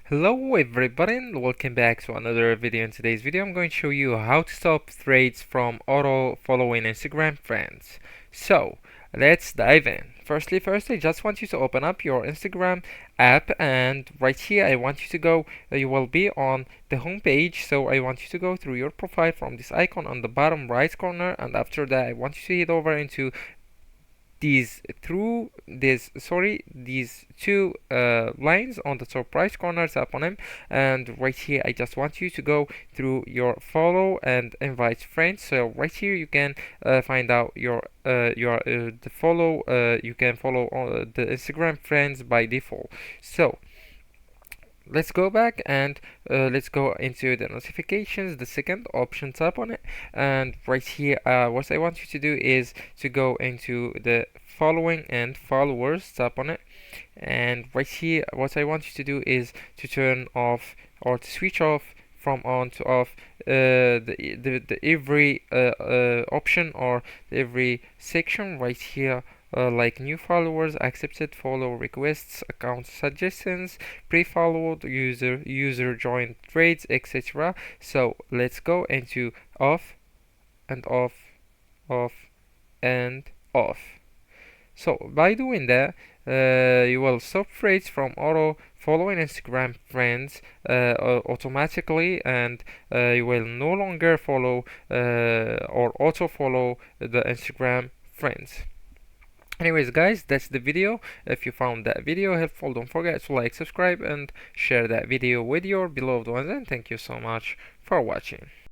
Hello everybody and welcome back to another video. In today's video I'm going to show you how to stop threads from auto following Instagram friends. So let's dive in. First I just want you to open up your Instagram app, and right here I want you to go, you will be on the home page. So I want you to go through your profile from this icon on the bottom right corner, and after that I want you to head over into these two lines on the top right corner. Tap on them, and right here I just want you to go through your follow and invite friends. So right here you can find out the follow, you can follow the Instagram friends by default. So let's go back and let's go into the notifications, the second option. Tap on it, and right here what I want you to do is to go into the following and followers. Tap on it, and right here what I want you to do is to turn off or to switch off from on to off the every option or every section right here, like new followers, accepted follow requests, account suggestions, pre-followed user joined trades, etc. So let's go into off and off, off and off. So by doing that, you will stop trades from auto following Instagram friends automatically, and you will no longer follow or auto follow the Instagram friends. Anyways guys, that's the video. If you found that video helpful, don't forget to like, subscribe, and share that video with your beloved ones, and thank you so much for watching.